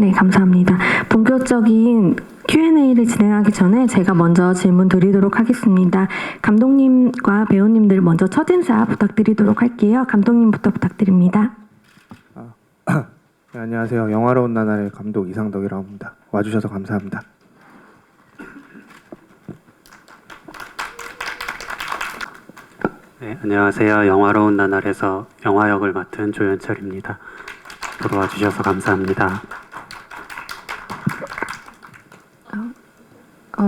네, 감사합니다. 본격적인 Q&A를 진행하기 전에 제가 먼저 질문 드리도록 하겠습니다. 감독님과 배우님들 먼저 첫인사 부탁드리도록 할게요. 감독님부터 부탁드립니다. 네, 안녕하세요. 영화로운 나날의 감독 이상덕이라고 합니다. 와주셔서 감사합니다. 네, 안녕하세요. 영화로운 나날에서 영화 역을 맡은 조연철입니다. 보러 와주셔서 감사합니다.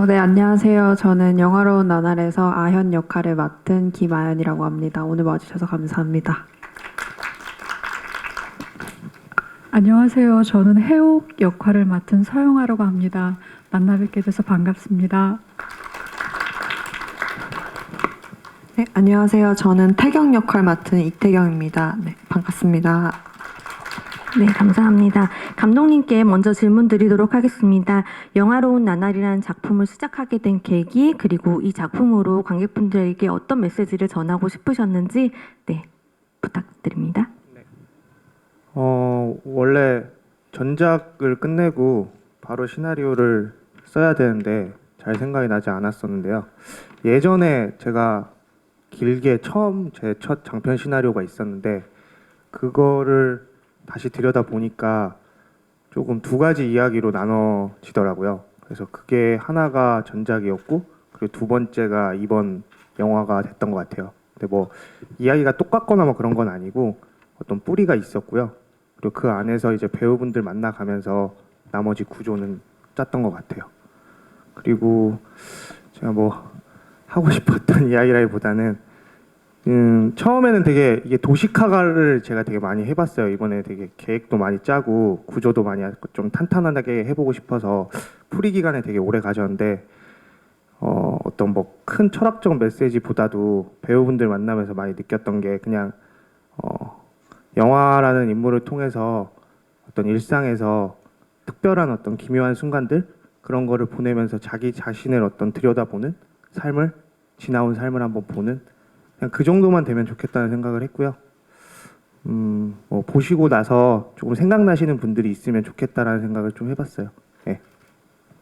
네, 안녕하세요. 저는 영화로운 나날에서 아현 역할을 맡은 김아연이라고 합니다. 오늘 와주셔서 감사합니다. 안녕하세요. 저는 해옥 역할을 맡은 서영아라고 합니다. 만나 뵙게 돼서 반갑습니다. 네, 안녕하세요. 저는 태경 역할 맡은 이태경입니다. 네, 반갑습니다. 네, 감사합니다. 감독님께 먼저 질문 드리도록 하겠습니다. 영화로운 나날이라는 작품을 시작하게 된 계기, 그리고 이 작품으로 관객분들에게 어떤 메시지를 전하고 싶으셨는지 부탁드립니다. 원래 전작을 끝내고 바로 시나리오를 써야 되는데 잘 생각이 나지 않았었는데요. 예전에 제가 길게 처음 제 첫 장편 시나리오가 있었는데 그거를 다시 들여다 보니까 조금 두 가지 이야기로 나눠지더라고요. 그래서 그게 하나가 전작이었고 그리고 두 번째가 이번 영화가 됐던 것 같아요. 근데 뭐 이야기가 똑같거나 뭐 그런 건 아니고 어떤 뿌리가 있었고요. 그리고 그 안에서 이제 배우분들 만나가면서 나머지 구조는 짰던 것 같아요. 그리고 제가 뭐 하고 싶었던 이야기라기보다는 처음에는 되게 이게 도시카가를 제가 되게 많이 해봤어요. 이번에 되게 계획도 많이 짜고 구조도 많이 좀 탄탄하게 해보고 싶어서 프리 기간에 되게 오래 가졌는데 어떤 뭐 큰 철학적 메시지보다도 배우분들 만나면서 많이 느꼈던 게 그냥 영화라는 인물을 통해서 어떤 일상에서 특별한 어떤 기묘한 순간들 그런 거를 보내면서 자기 자신을 어떤 들여다보는 삶을 지나온 삶을 한번 보는 그냥 그 정도만 되면 좋겠다는 생각을 했고요. 뭐 보시고 나서 조금 생각나시는 분들이 있으면 좋겠다라는 생각을 좀 해봤어요. 네.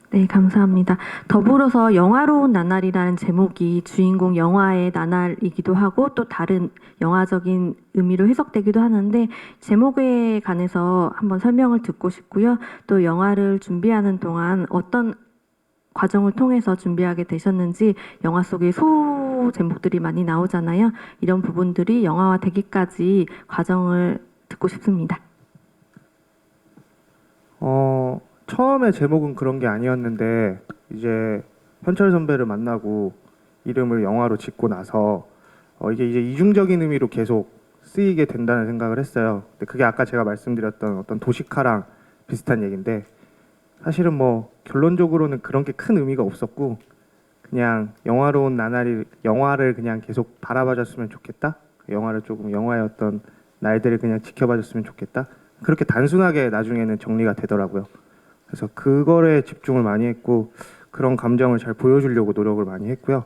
네, 감사합니다. 더불어서 영화로운 나날이라는 제목이 주인공 영화의 나날이기도 하고 또 다른 영화적인 의미로 해석되기도 하는데 제목에 관해서 한번 설명을 듣고 싶고요. 또 영화를 준비하는 동안 어떤 과정을 통해서 준비하게 되셨는지 영화 속에 소 제목들이 많이 나오잖아요. 이런 부분들이 영화화 되기까지 과정을 듣고 싶습니다. 처음에 제목은 그런 게 아니었는데 이제 현철 선배를 만나고 이름을 영화로 짓고 나서 이게 이제 이중적인 의미로 계속 쓰이게 된다는 생각을 했어요. 근데 그게 아까 제가 말씀드렸던 어떤 도시카랑 비슷한 얘기인데 사실은 뭐 결론적으로는 그런 게 큰 의미가 없었고 그냥 영화로운 나날이 영화를 그냥 계속 바라봐줬으면 좋겠다. 영화를 조금 영화의 어떤 날들을 그냥 지켜봐줬으면 좋겠다. 그렇게 단순하게 나중에는 정리가 되더라고요. 그래서 그거에 집중을 많이 했고 그런 감정을 잘 보여주려고 노력을 많이 했고요.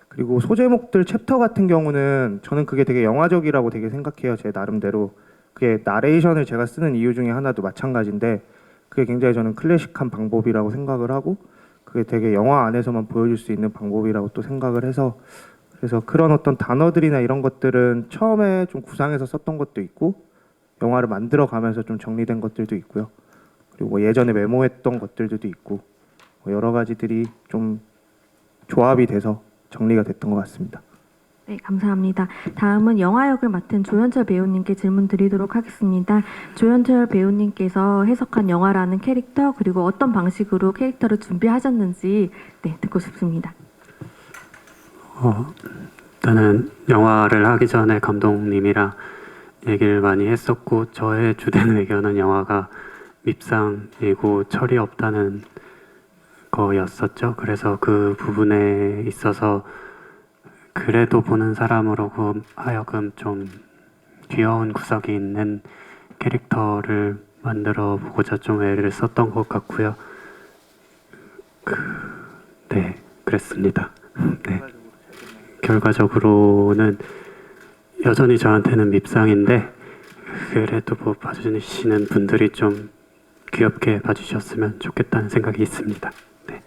그리고 소제목들 챕터 같은 경우는 저는 그게 되게 영화적이라고 되게 생각해요. 제 나름대로. 그게 나레이션을 제가 쓰는 이유 중에 하나도 마찬가지인데 그게 굉장히 저는 클래식한 방법이라고 생각을 하고 그게 되게 영화 안에서만 보여줄 수 있는 방법이라고 또 생각을 해서 그래서 그런 어떤 단어들이나 이런 것들은 처음에 좀 구상해서 썼던 것도 있고 영화를 만들어 가면서 좀 정리된 것들도 있고요. 그리고 뭐 예전에 메모했던 것들도 있고 뭐 여러 가지들이 좀 조합이 돼서 정리가 됐던 것 같습니다. 네, 감사합니다. 다음은 영화 역을 맡은 조연철 배우님께 질문 드리도록 하겠습니다. 조연철 배우님께서 해석한 영화라는 캐릭터 그리고 어떤 방식으로 캐릭터를 준비하셨는지 듣고 싶습니다. 일단은 영화를 하기 전에 감독님이랑 얘기를 많이 했었고 저의 주된 의견은 영화가 밉상이고 철이 없다는 거였었죠. 그래서 그 부분에 있어서 그래도 보는 사람으로 하여금 좀 귀여운 구석이 있는 캐릭터를 만들어 보고자 좀 애를 썼던 것 같고요. 네, 그랬습니다. 네. 결과적으로는 여전히 저한테는 밉상인데 그래도 뭐 봐주시는 분들이 좀 귀엽게 봐주셨으면 좋겠다는 생각이 있습니다. 네.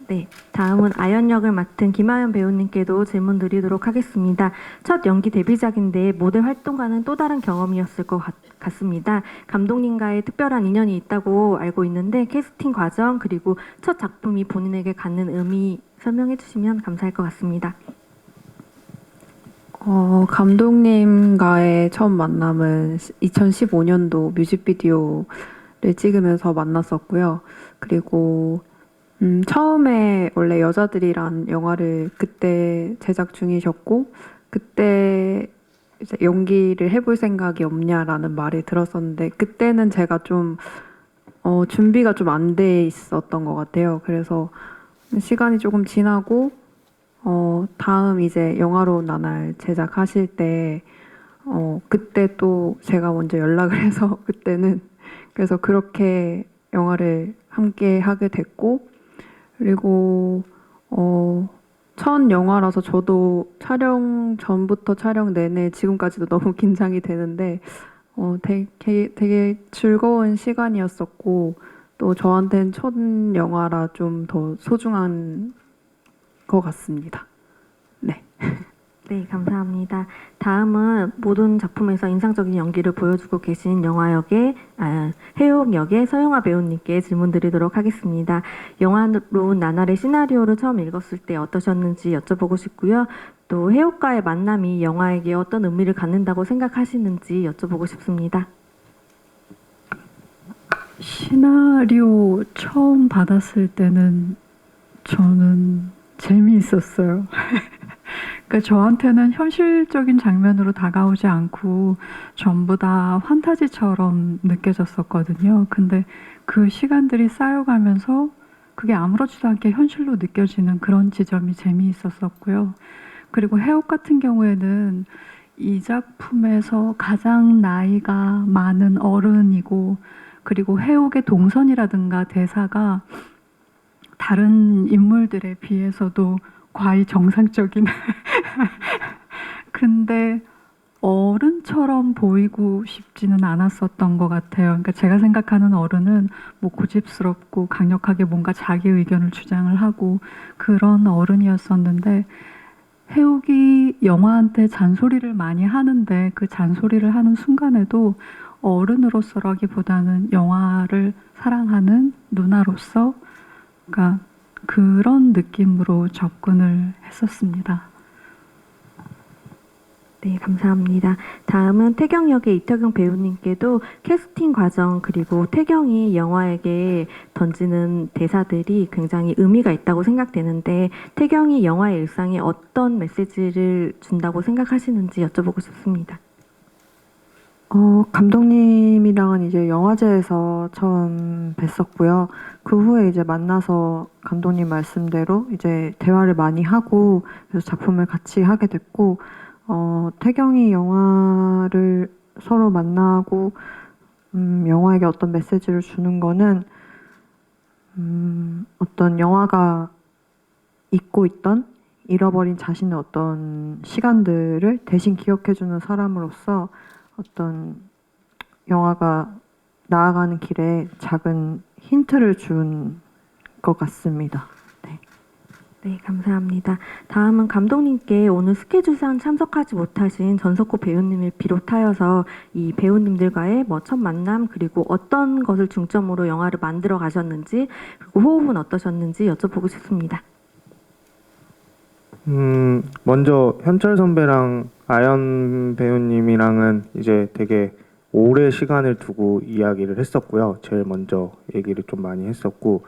네, 다음은 아연 역을 맡은 김아연 배우님께도 질문 드리도록 하겠습니다. 첫 연기 데뷔작인데 모델 활동과는 또 다른 경험이었을 것 같습니다. 감독님과의 특별한 인연이 있다고 알고 있는데 캐스팅 과정 그리고 첫 작품이 본인에게 갖는 의미 설명해 주시면 감사할 것 같습니다. 감독님과의 처음 만남은 2015년도 뮤직비디오를 찍으면서 만났었고요. 그리고 처음에 원래 여자들이란 영화를 그때 제작 중이셨고 그때 이제 연기를 해볼 생각이 없냐라는 말을 들었었는데 그때는 제가 좀 준비가 좀 안 돼 있었던 것 같아요. 그래서 시간이 조금 지나고 다음 이제 영화로운 나날 제작하실 때 그때 또 제가 먼저 연락을 해서 그때는 그래서 그렇게 영화를 함께 하게 됐고 그리고 첫 영화라서 저도 촬영 전부터 촬영 내내 지금까지도 너무 긴장이 되는데 되게 즐거운 시간이었었고 또 저한테는 첫 영화라 좀 더 소중한 것 같습니다. 네. 네, 감사합니다. 다음은 모든 작품에서 인상적인 연기를 보여주고 계신 해옥 역의 서영아 배우님께 질문 드리도록 하겠습니다. 영화로운 나날의 시나리오를 처음 읽었을 때 어떠셨는지 여쭤보고 싶고요. 또 해옥과의 만남이 영화에게 어떤 의미를 갖는다고 생각하시는지 여쭤보고 싶습니다. 시나리오 처음 받았을 때는 저는 재미있었어요. 그러니까 저한테는 현실적인 장면으로 다가오지 않고 전부 다 판타지처럼 느껴졌었거든요. 근데 그 시간들이 쌓여가면서 그게 아무렇지도 않게 현실로 느껴지는 그런 지점이 재미있었었고요. 그리고 해옥 같은 경우에는 이 작품에서 가장 나이가 많은 어른이고 그리고 해옥의 동선이라든가 대사가 다른 인물들에 비해서도 과히 정상적인 근데 어른처럼 보이고 싶지는 않았었던 것 같아요. 그러니까 제가 생각하는 어른은 뭐 고집스럽고 강력하게 뭔가 자기 의견을 주장을 하고 그런 어른이었었는데 해옥이 영화한테 잔소리를 많이 하는데 그 잔소리를 하는 순간에도 어른으로서라기보다는 영화를 사랑하는 누나로서 그러니까 그런 느낌으로 접근을 했었습니다. 네, 감사합니다. 다음은 태경 역의 이태경 배우님께도 캐스팅 과정 그리고 태경이 영화에게 던지는 대사들이 굉장히 의미가 있다고 생각되는데 태경이 영화의 일상에 어떤 메시지를 준다고 생각하시는지 여쭤보고 싶습니다. 감독님이랑은 이제 영화제에서 처음 뵀었고요. 그 후에 이제 만나서 감독님 말씀대로 이제 대화를 많이 하고 그래서 작품을 같이 하게 됐고, 태경이 영화를 서로 만나고, 영화에게 어떤 메시지를 주는 거는, 어떤 영화가 잊고 있던 잃어버린 자신의 어떤 시간들을 대신 기억해주는 사람으로서 어떤 영화가 나아가는 길에 작은 힌트를 준 것 같습니다. 네. 네, 감사합니다. 다음은 감독님께 오늘 스케줄상 참석하지 못하신 전석호 배우님을 비롯하여서 이 배우님들과의 첫 만남 그리고 어떤 것을 중점으로 영화를 만들어 가셨는지 그리고 호흡은 어떠셨는지 여쭤보고 싶습니다. 먼저 현철 선배랑 아연 배우님이랑은 이제 되게 오래 시간을 두고 이야기를 했었고요. 제일 먼저 얘기를 좀 많이 했었고,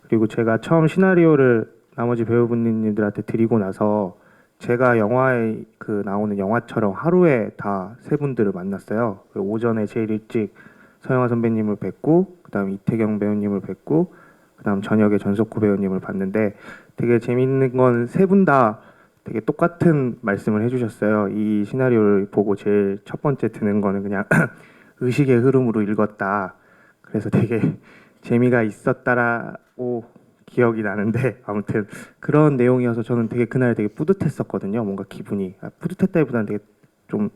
그리고 제가 처음 시나리오를 나머지 배우분들한테 드리고 나서 제가 영화에 나오는 영화처럼 하루에 다 세 분들을 만났어요. 오전에 제일 일찍 서영아 선배님을 뵙고, 그다음 이태경 배우님을 뵙고, 그다음 저녁에 전석호 배우님을 봤는데 되게 재밌는 건 세 분 다 되게 똑같은 말씀을 해주셨어요. 이 시나리오를 보고 제일 첫 번째 드는 거는 그냥 의식의 흐름으로 읽었다. 그래서 되게 재미가 있었다라고 기억이 나는데 아무튼 그런 내용이어서 저는 되게 그날 되게 뿌듯했었거든요. 뭔가 기분이 뿌듯했다기보다는 되게 좀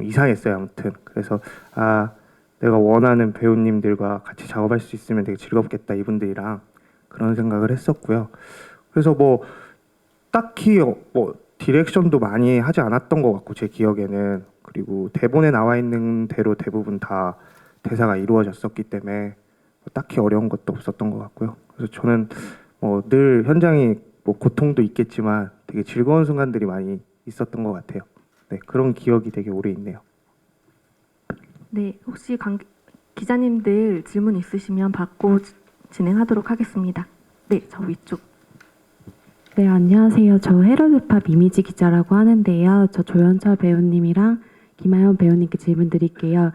이상했어요. 아무튼 그래서 내가 원하는 배우님들과 같이 작업할 수 있으면 되게 즐겁겠다 이분들이랑 그런 생각을 했었고요. 그래서 뭐 딱히 뭐 디렉션도 많이 하지 않았던 것 같고 제 기억에는 그리고 대본에 나와 있는 대로 대부분 다 대사가 이루어졌었기 때문에 뭐 딱히 어려운 것도 없었던 것 같고요. 그래서 저는 늘 현장이 뭐 고통도 있겠지만 되게 즐거운 순간들이 많이 있었던 것 같아요. 네, 그런 기억이 되게 오래 있네요. 네, 혹시 기자님들 질문 있으시면 받고 진행하도록 하겠습니다. 네, 저 위쪽. 네, 안녕하세요. 저 헤럴드팝 이미지 기자라고 하는데요. 저 조연철 배우님이랑 김하연 배우님께 질문 드릴게요.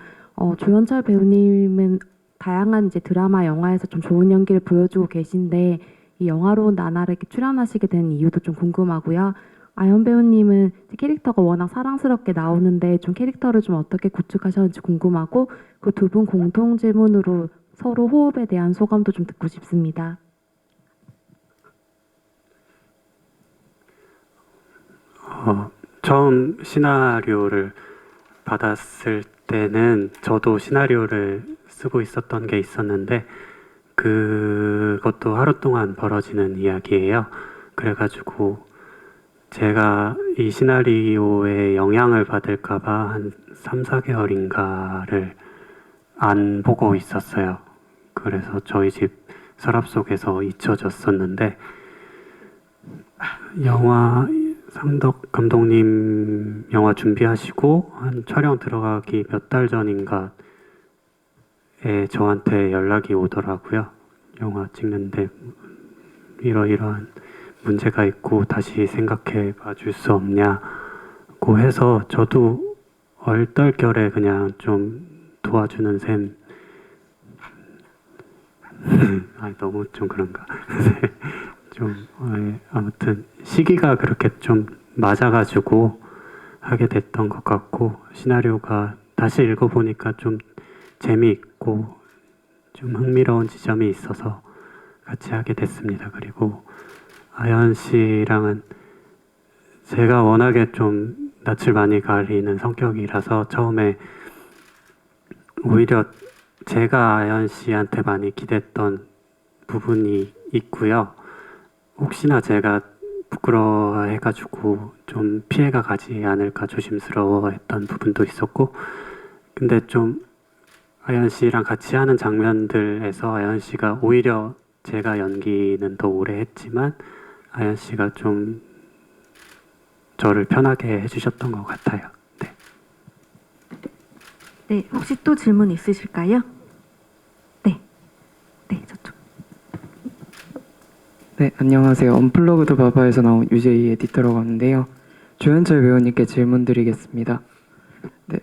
조연철 배우님은 다양한 이제 드라마, 영화에서 좀 좋은 연기를 보여주고 계신데 이 영화로운 나날에 이렇게 출연하시게 된 이유도 좀 궁금하고요. 아연 배우님은 캐릭터가 워낙 사랑스럽게 나오는데 좀 캐릭터를 좀 어떻게 구축하셨는지 궁금하고 그 두 분 공통 질문으로 서로 호흡에 대한 소감도 좀 듣고 싶습니다. 처음 시나리오를 받았을 때는 저도 시나리오를 쓰고 있었던 게 있었는데 그것도 하루 동안 벌어지는 이야기예요. 그래가지고 제가 이 시나리오에 영향을 받을까봐 한 3, 4개월인가를 안 보고 있었어요. 그래서 저희 집 서랍 속에서 잊혀졌었는데 상덕 감독님 영화 준비하시고 한 촬영 들어가기 몇 달 전인가에 저한테 연락이 오더라고요. 영화 찍는데 이러이러한 문제가 있고 다시 생각해 봐줄 수 없냐고 해서 저도 얼떨결에 그냥 좀 도와주는 셈. 너무 좀 그런가. 아무튼 시기가 그렇게 좀 맞아가지고 하게 됐던 것 같고 시나리오가 다시 읽어보니까 좀 재미있고 좀 흥미로운 지점이 있어서 같이 하게 됐습니다. 그리고 아연 씨랑은 제가 워낙에 좀 낯을 많이 가리는 성격이라서 처음에 오히려 제가 아연 씨한테 많이 기댔던 부분이 있고요. 혹시나 제가 부끄러워해가지고 좀 피해가 가지 않을까 조심스러워했던 부분도 있었고 근데 좀 아연 씨랑 같이 하는 장면들에서 아연 씨가 오히려 제가 연기는 더 오래 했지만 아연 씨가 좀 저를 편하게 해주셨던 것 같아요. 네. 네, 혹시 또 질문 있으실까요? 네, 저쪽. 네, 안녕하세요. 언플러그드 바바에서 나온 유제이 에디터라고 하는데요. 조연철 배우님께 질문 드리겠습니다. 네,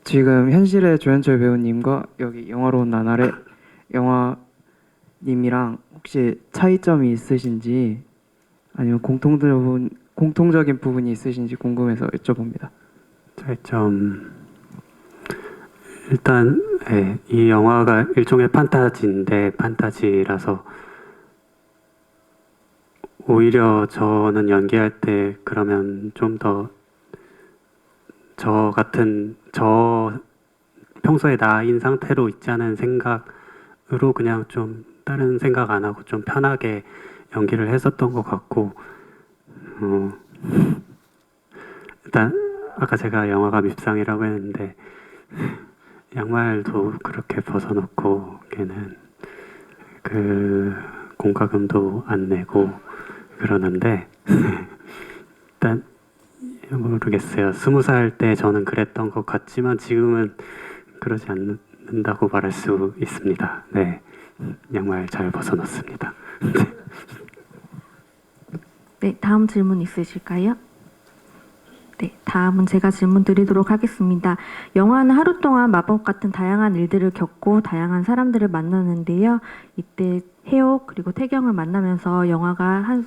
지금 현실의 조연철 배우님과 여기 영화로운 나날의 영화님이랑 혹시 차이점이 있으신지 아니면 공통적인 부분이 있으신지 궁금해서 여쭤봅니다. 차이점 일단 이 영화가 일종의 판타지인데 판타지라서 오히려 저는 연기할 때 그러면 좀 더 저 평소에 나인 상태로 있지 않은 생각으로 그냥 좀 다른 생각 안 하고 좀 편하게 연기를 했었던 것 같고 일단 아까 제가 영화가 밉상이라고 했는데 양말도 그렇게 벗어놓고 걔는 그 공과금도 안 내고 그러는데 일단 모르겠어요. 20살 때 저는 그랬던 것 같지만 지금은 그러지 않는다고 말할 수 있습니다. 네, 양말 잘 벗어놓습니다. 네, 다음 질문 있으실까요? 네, 다음은 제가 질문 드리도록 하겠습니다. 영화는 하루 동안 마법 같은 다양한 일들을 겪고 다양한 사람들을 만나는데요. 이때 해옥 그리고 태경을 만나면서 영화가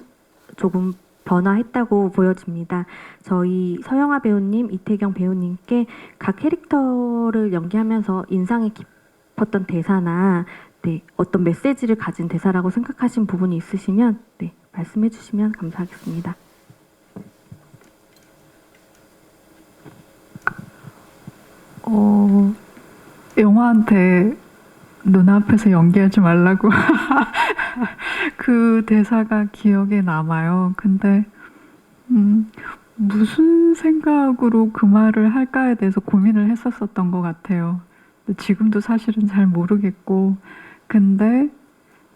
조금 변화했다고 보여집니다. 저희 서영아 배우님, 이태경 배우님께 각 캐릭터를 연기하면서 인상이 깊었던 대사나 어떤 메시지를 가진 대사라고 생각하신 부분이 있으시면 말씀해 주시면 감사하겠습니다. 영화한테 눈앞에서 연기하지 말라고 그 대사가 기억에 남아요. 근데 무슨 생각으로 그 말을 할까에 대해서 고민을 했었었던 것 같아요. 지금도 사실은 잘 모르겠고, 근데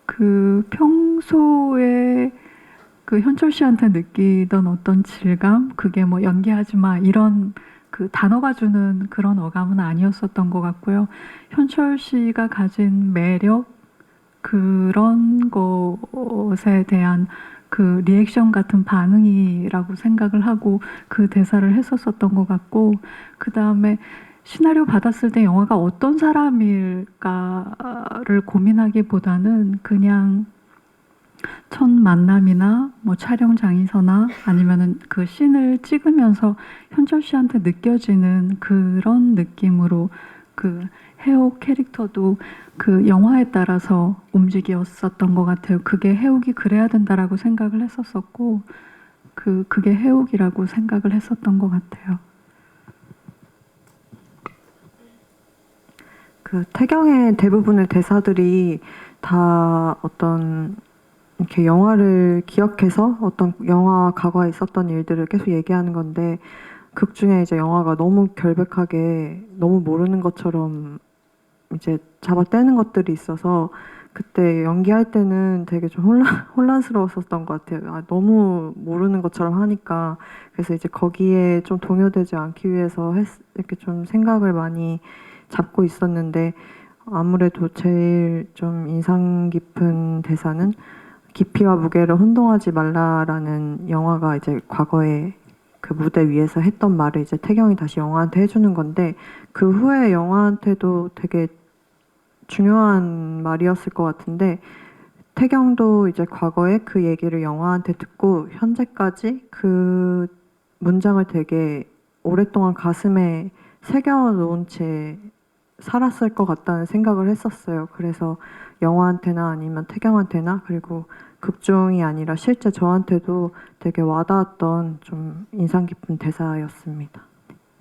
그 평소에 그 현철 씨한테 느끼던 어떤 질감, 그게 뭐 연기하지 마 이런 그 단어가 주는 그런 어감은 아니었었던 것 같고요. 현철 씨가 가진 매력, 그런 것에 대한 그 리액션 같은 반응이라고 생각을 하고 그 대사를 했었었던 것 같고, 그 다음에 시나리오 받았을 때 영화가 어떤 사람일까를 고민하기보다는 그냥 첫 만남이나 뭐 촬영장에서나 아니면은 그 씬을 찍으면서 현철 씨한테 느껴지는 그런 느낌으로 그 해옥 캐릭터도 그 영화에 따라서 움직였었던 것 같아요. 그게 해옥이 그래야 된다라고 생각을 했었었고, 그게 해옥이라고 생각을 했었던 것 같아요. 그 태경의 대부분의 대사들이 다 어떤 이렇게 영화를 기억해서 어떤 영화 과거에 있었던 일들을 계속 얘기하는 건데, 극 중에 이제 영화가 너무 결백하게 너무 모르는 것처럼 이제 잡아떼는 것들이 있어서 그때 연기할 때는 되게 좀 혼란스러웠었던 것 같아요. 아, 너무 모르는 것처럼 하니까. 그래서 이제 거기에 좀 동요되지 않기 위해서 이렇게 좀 생각을 많이 잡고 있었는데, 아무래도 제일 좀 인상 깊은 대사는 깊이와 무게를 혼동하지 말라라는 영화가 이제 과거에 그 무대 위에서 했던 말을 이제 태경이 다시 영화한테 해주는 건데, 그 후에 영화한테도 되게 중요한 말이었을 것 같은데, 태경도 이제 과거에 그 얘기를 영화한테 듣고 현재까지 그 문장을 되게 오랫동안 가슴에 새겨놓은 채 살았을 것 같다는 생각을 했었어요. 그래서 영화한테나 아니면 태경한테나, 그리고 극중이 아니라 실제 저한테도 되게 와닿았던 좀 인상 깊은 대사였습니다.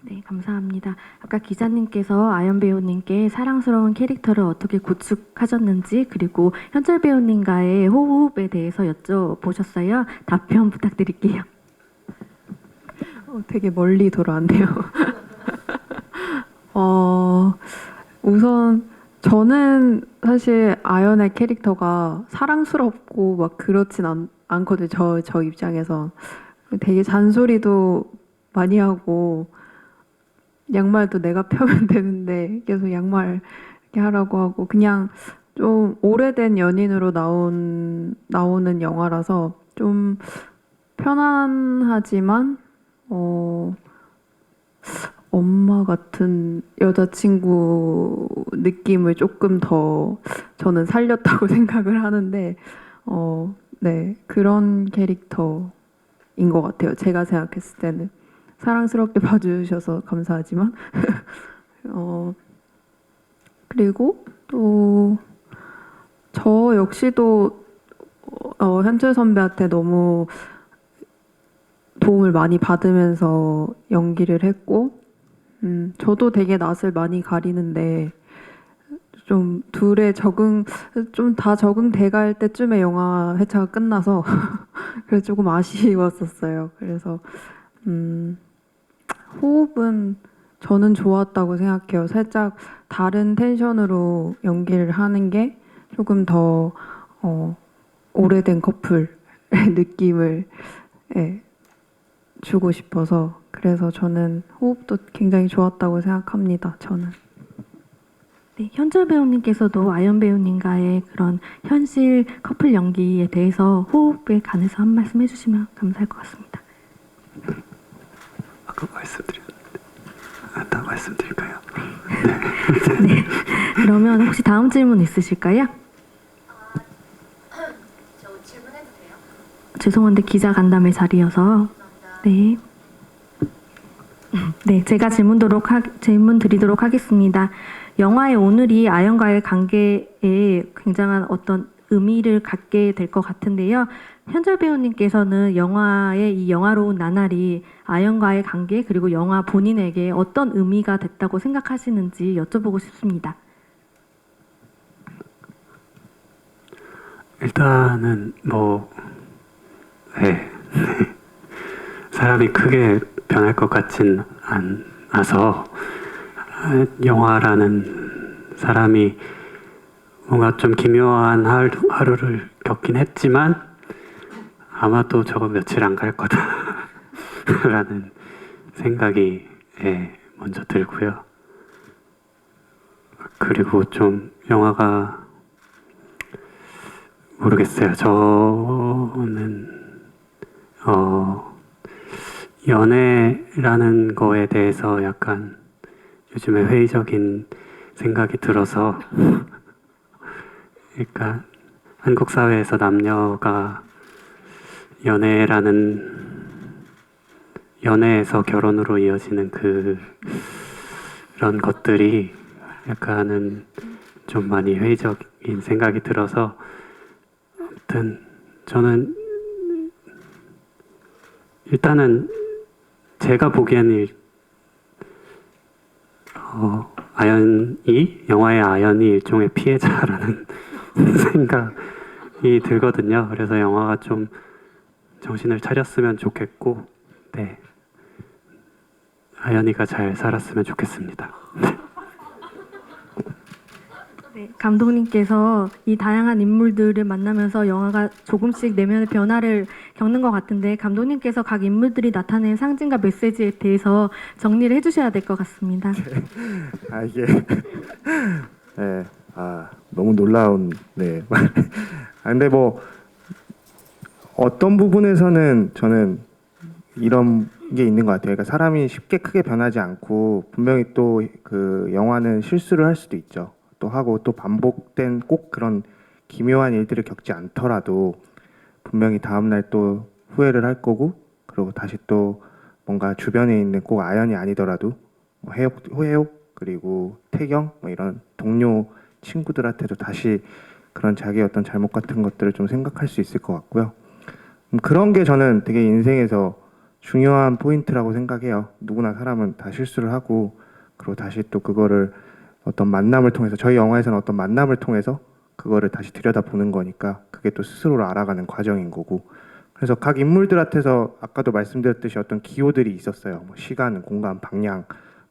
네, 감사합니다. 아까 기자님께서 아연 배우님께 사랑스러운 캐릭터를 어떻게 구축하셨는지, 그리고 현철 배우님과의 호흡에 대해서 여쭤보셨어요. 답변 부탁드릴게요. 되게 멀리 돌아왔네요. 우선 저는 사실 아연의 캐릭터가 사랑스럽고 막 그렇진 않거든요. 저 입장에서 되게 잔소리도 많이 하고, 양말도 내가 펴면 되는데 계속 양말 이렇게 하라고 하고, 그냥 좀 오래된 연인으로 나오는 영화라서 좀 편안하지만 엄마 같은 여자친구 느낌을 조금 더 저는 살렸다고 생각을 하는데, 네, 그런 캐릭터인 것 같아요. 제가 생각했을 때는. 사랑스럽게 봐주셔서 감사하지만 그리고 또 저 역시도 현철 선배한테 너무 도움을 많이 받으면서 연기를 했고, 저도 되게 낯을 많이 가리는데 좀 둘의 좀 다 적응돼 갈 때쯤에 영화 회차가 끝나서 그래서 조금 아쉬웠었어요. 그래서 호흡은 저는 좋았다고 생각해요. 살짝 다른 텐션으로 연기를 하는 게 조금 더 오래된 커플의 느낌을 주고 싶어서, 그래서 저는 호흡도 굉장히 좋았다고 생각합니다. 저는. 네, 현철 배우님께서도 아연 배우님과의 그런 현실 커플 연기에 대해서 호흡에 관해서 한 말씀 해주시면 감사할 것 같습니다. 아까 말씀드렸는데 다 말씀드릴까요? 네, 그러면 혹시 다음 질문 있으실까요? 저 질문해도 돼요? 죄송한데 기자 간담회 자리여서. 네. 네, 제가 질문 드리도록 하겠습니다. 영화의 오늘이 아연과의 관계에 굉장한 어떤 의미를 갖게 될 것 같은데요. 현철 배우님께서는 영화의 이 영화로운 나날이 아연과의 관계 그리고 영화 본인에게 어떤 의미가 됐다고 생각하시는지 여쭤보고 싶습니다. 일단은 네. 사람이 크게 변할 것 같진 않아서 영화라는 사람이 뭔가 좀 기묘한 하루를 겪긴 했지만 아마도 저거 며칠 안 갈 거다라는 생각이 먼저 들고요. 그리고 좀 영화가 모르겠어요. 저는 연애라는 거에 대해서 약간 요즘에 회의적인 생각이 들어서 그러니까 한국 사회에서 남녀가 연애에서 결혼으로 이어지는 그런 것들이 약간은 좀 많이 회의적인 생각이 들어서 아무튼 저는 일단은 제가 보기에는 영화의 아연이 일종의 피해자라는 생각이 들거든요. 그래서 영화가 좀 정신을 차렸으면 좋겠고, 네, 아연이가 잘 살았으면 좋겠습니다. 네, 감독님께서 이 다양한 인물들을 만나면서 영화가 조금씩 내면의 변화를 겪는 것 같은데 감독님께서 각 인물들이 나타낸 상징과 메시지에 대해서 정리를 해주셔야 될 것 같습니다. 이게 네, 너무 놀라운 근데 어떤 부분에서는 저는 이런 게 있는 것 같아요. 그러니까 사람이 쉽게 크게 변하지 않고 분명히 또 그 영화는 실수를 할 수도 있죠. 또 하고 또 반복된 꼭 그런 기묘한 일들을 겪지 않더라도 분명히 다음날 또 후회를 할 거고 그리고 다시 또 뭔가 주변에 있는 꼭 아연이 아니더라도 호혜옥 그리고 태경 이런 동료 친구들한테도 다시 그런 자기의 어떤 잘못 같은 것들을 좀 생각할 수 있을 것 같고요. 그런 게 저는 되게 인생에서 중요한 포인트라고 생각해요. 누구나 사람은 다 실수를 하고 그리고 다시 또 그거를 어떤 만남을 통해서 저희 영화에서는 어떤 만남을 통해서 그거를 다시 들여다보는 거니까 그게 또 스스로를 알아가는 과정인 거고 그래서 각 인물들한테서 아까도 말씀드렸듯이 어떤 기호들이 있었어요. 시간, 공간, 방향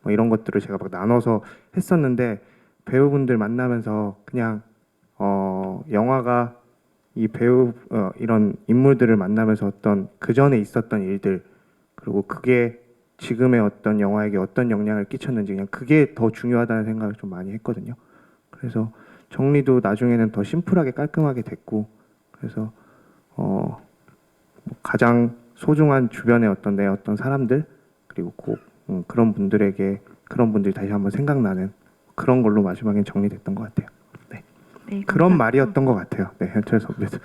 이런 것들을 제가 막 나눠서 했었는데 배우분들 만나면서 그냥 영화가 이 이런 인물들을 만나면서 어떤 그 전에 있었던 일들 그리고 그게 지금의 어떤 영화에게 어떤 영향을 끼쳤는지 그냥 그게 더 중요하다는 생각을 좀 많이 했거든요. 그래서 정리도 나중에는 더 심플하게 깔끔하게 됐고 그래서 가장 소중한 주변의 내 어떤 사람들 그리고 꼭 그런 분들이 다시 한번 생각나는 그런 걸로 마지막엔 정리됐던 것 같아요. 네, 네, 그런 말이었던 것 같아요. 네, 현철 선배도.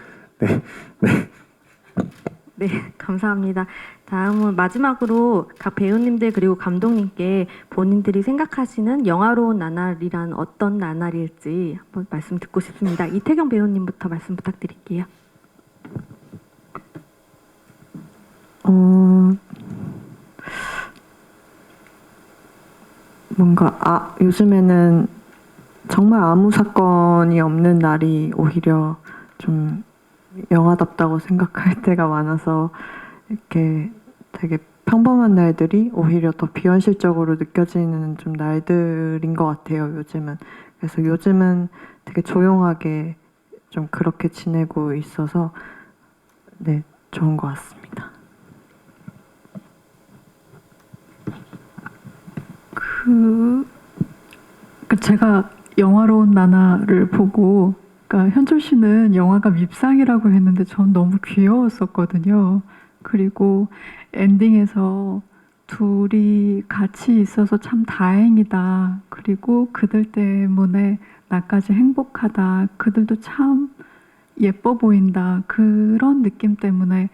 네, 감사합니다. 다음은 마지막으로 각 배우님들 그리고 감독님께 본인들이 생각하시는 영화로운 나날이란 어떤 나날일지 한번 말씀 듣고 싶습니다. 이태경 배우님부터 말씀 부탁드릴게요. 뭔가 요즘에는 정말 아무 사건이 없는 날이 오히려 좀 영화답다고 생각할 때가 많아서 이렇게 되게 평범한 날들이 오히려 더 비현실적으로 느껴지는 좀 날들인 것 같아요. 요즘은. 그래서 요즘은 되게 조용하게 좀 그렇게 지내고 있어서 네, 좋은 것 같습니다. 제가 영화로운 나날을 보고 그러니까 현철 씨는 영화가 밉상이라고 했는데 전 너무 귀여웠었거든요. 그리고 엔딩에서 둘이 같이 있어서 참 다행이다. 그리고 그들 때문에 나까지 행복하다. 그들도 참 예뻐 보인다 그런 느낌 때문에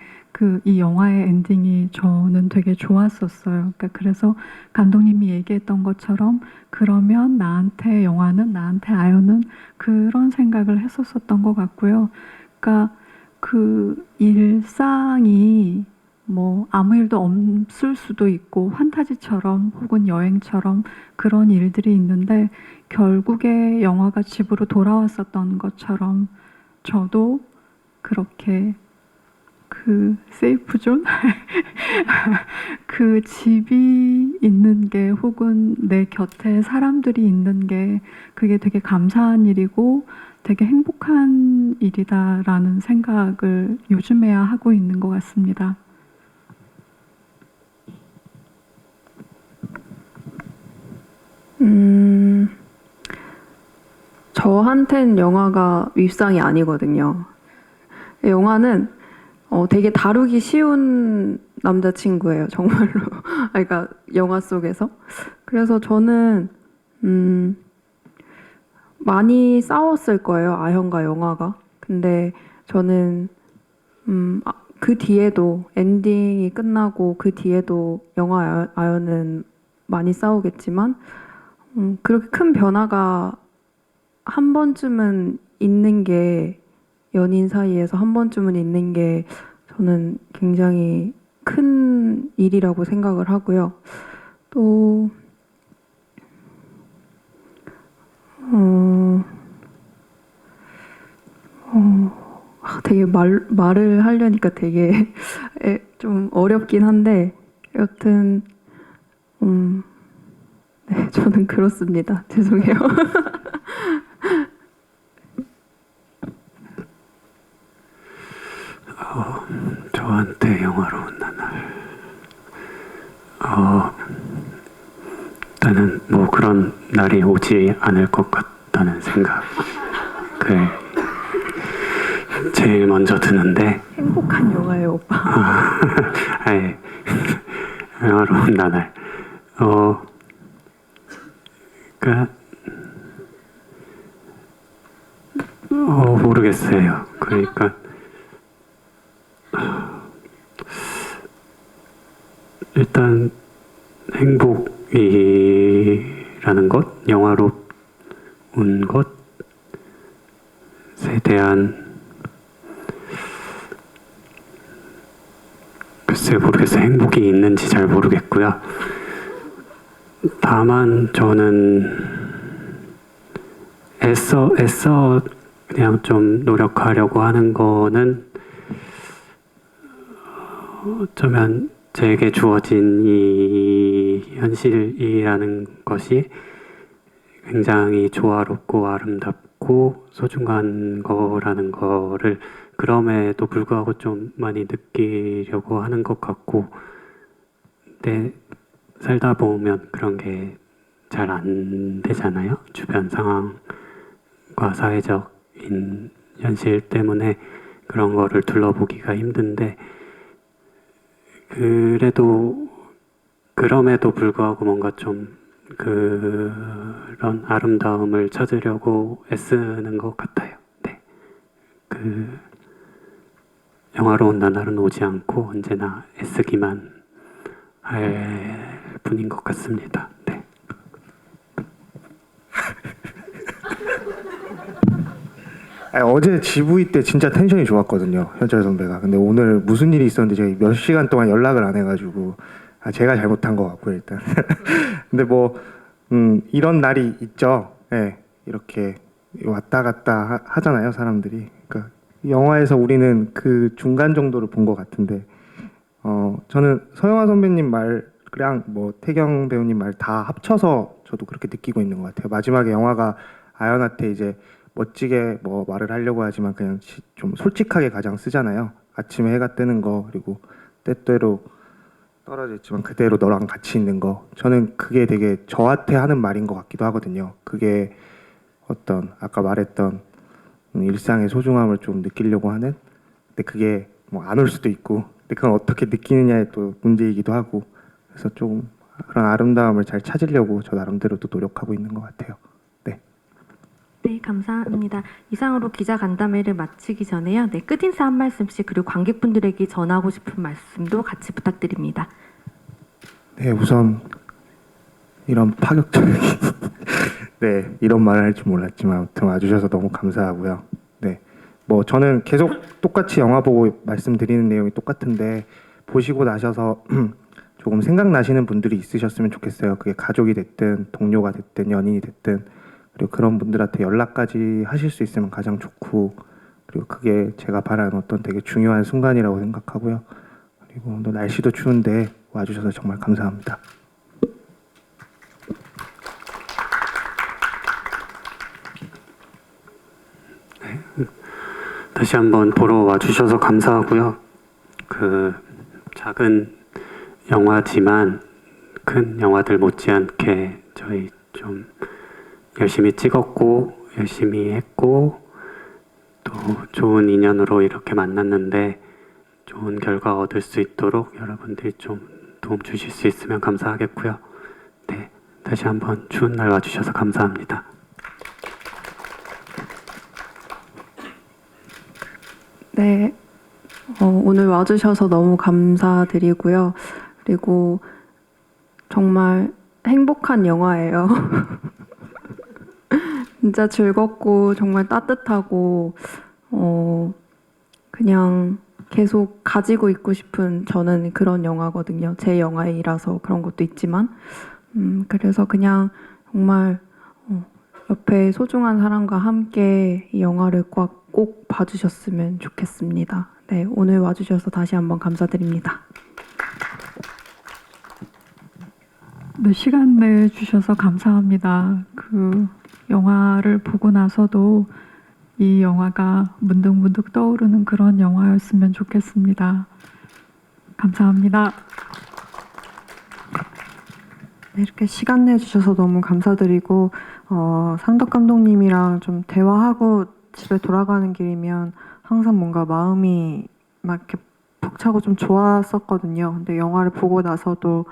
이 영화의 엔딩이 저는 되게 좋았었어요. 그러니까 그래서 감독님이 얘기했던 것처럼 그러면 나한테 영화는 나한테 아연은 그런 생각을 했었었던 것 같고요. 그러니까 그 일상이 뭐 아무 일도 없을 수도 있고 환타지처럼 혹은 여행처럼 그런 일들이 있는데 결국에 영화가 집으로 돌아왔었던 것처럼 저도 그렇게 그 세이프 존? 그 집이 있는 게 혹은 내 곁에 사람들이 있는 게 그게 되게 감사한 일이고 되게 행복한 일이다라는 생각을 요즘에야 하고 있는 것 같습니다. 저한텐 영화가 밉상이 아니거든요. 영화는 되게 다루기 쉬운 남자친구예요, 정말로. 그러니까 영화 속에서. 그래서 저는 많이 싸웠을 거예요, 아현과 영화가. 근데 저는 그 뒤에도 엔딩이 끝나고 그 뒤에도 영화 아현은 많이 싸우겠지만 그렇게 큰 변화가 한 번쯤은 있는 게 연인 사이에서 한 번쯤은 있는 게 저는 굉장히 큰 일이라고 생각을 하고요. 또 되게 말을 하려니까 되게 좀 어렵긴 한데 여튼 네, 저는 그렇습니다. 죄송해요. 저한테 영화로운 나날. 일단은 뭐 그런 날이 오지 않을 것 같다는 생각을 제일 먼저 드는데. 행복한 영화예요, 오빠. 아예 영화로운 나날. 모르겠어요. 그러니까 일단 행복이라는 것, 영화로운 것에 대한 글쎄 모르겠어요. 행복이 있는지 잘 모르겠고요. 다만 저는 애써 그냥 좀 노력하려고 하는 거는 어쩌면 제게 주어진 이 현실이라는 것이 굉장히 조화롭고 아름답고 소중한 거라는 거를 그럼에도 불구하고 좀 많이 느끼려고 하는 것 같고, 근데 살다 보면 그런 게 잘 안 되잖아요. 주변 상황과 사회적인 현실 때문에 그런 거를 둘러보기가 힘든데, 그럼에도 불구하고 뭔가 좀 그런 아름다움을 찾으려고 애쓰는 것 같아요. 네. 영화로운 나날은 오지 않고 언제나 애쓰기만 할 뿐인 것 같습니다. 네. 어제 GV 때 진짜 텐션이 좋았거든요, 현철 선배가. 근데 오늘 무슨 일이 있었는데 제가 몇 시간 동안 연락을 안 해가지고 제가 잘못한 것 같고요, 일단. 근데 뭐 이런 날이 있죠. 네, 이렇게 왔다 갔다 하잖아요, 사람들이. 그러니까 영화에서 우리는 그 중간 정도를 본 것 같은데, 저는 서영아 선배님 말이랑 뭐 태경 배우님 말 다 합쳐서 저도 그렇게 느끼고 있는 것 같아요. 마지막에 영화가 아연한테 이제 멋지게 뭐 말을 하려고 하지만 그냥 좀 솔직하게 가장 쓰잖아요. 아침에 해가 뜨는 거, 그리고 때때로 떨어져 있지만 그대로 너랑 같이 있는 거. 저는 그게 되게 저한테 하는 말인 것 같기도 하거든요. 그게 어떤 아까 말했던 일상의 소중함을 좀 느끼려고 하는. 근데 그게 뭐 안 올 수도 있고, 근데 그건 어떻게 느끼느냐에 또 문제이기도 하고. 그래서 조금 그런 아름다움을 잘 찾으려고 저 나름대로 또 노력하고 있는 것 같아요. 네. 네, 감사합니다. 이상으로 기자 간담회를 마치기 전에요. 네, 끝인사 한 말씀씩 그리고 관객분들에게 전하고 싶은 말씀도 같이 부탁드립니다. 네, 우선 이런 파격적인 네, 이런 말을 할 줄 몰랐지만 아무튼 와주셔서 너무 감사하고요. 네, 뭐 저는 계속 똑같이 영화 보고 말씀드리는 내용이 똑같은데 보시고 나셔서 조금 생각나시는 분들이 있으셨으면 좋겠어요. 그게 가족이 됐든 동료가 됐든 연인이 됐든 그리고 그런 분들한테 연락까지 하실 수 있으면 가장 좋고 그리고 그게 제가 바라는 어떤 되게 중요한 순간이라고 생각하고요. 그리고 오늘 날씨도 추운데 와주셔서 정말 감사합니다. 다시 한번 보러 와주셔서 감사하고요. 그 작은 영화지만 큰 영화들 못지않게 저희 좀 열심히 찍었고 열심히 했고 또 좋은 인연으로 이렇게 만났는데 좋은 결과 얻을 수 있도록 여러분들이 좀 도움 주실 수 있으면 감사하겠고요. 네, 다시 한번 추운 날 와주셔서 감사합니다. 네, 오늘 와주셔서 너무 감사드리고요. 그리고 정말 행복한 영화예요. 진짜 즐겁고 정말 따뜻하고 그냥 계속 가지고 있고 싶은 저는 그런 영화거든요. 제 영화이라서 그런 것도 있지만 그래서 그냥 정말 옆에 소중한 사람과 함께 이 영화를 꼭 봐주셨으면 좋겠습니다. 네, 오늘 와주셔서 다시 한번 감사드립니다. 네, 시간 내주셔서 감사합니다. 그 영화를 보고 나서도 이 영화가 문득문득 떠오르는 그런 영화였으면 좋겠습니다. 감사합니다. 네, 이렇게 시간 내주셔서 너무 감사드리고 상덕 감독님이랑 좀 대화하고 집에 돌아가는 길이면 항상 뭔가 마음이 막 이렇게 벅차고 좀 좋았었거든요. 근데 영화를 보고 나서도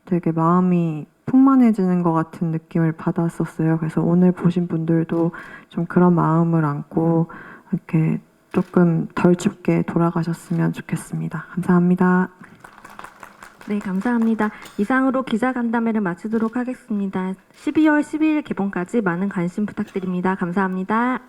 되게 마음이 풍만해지는 것 같은 느낌을 받았었어요. 그래서 오늘 보신 분들도 좀 그런 마음을 안고 이렇게 조금 덜 춥게 돌아가셨으면 좋겠습니다. 감사합니다. 네, 감사합니다. 이상으로 기자 간담회를 마치도록 하겠습니다. 12월 12일 개봉까지 많은 관심 부탁드립니다. 감사합니다.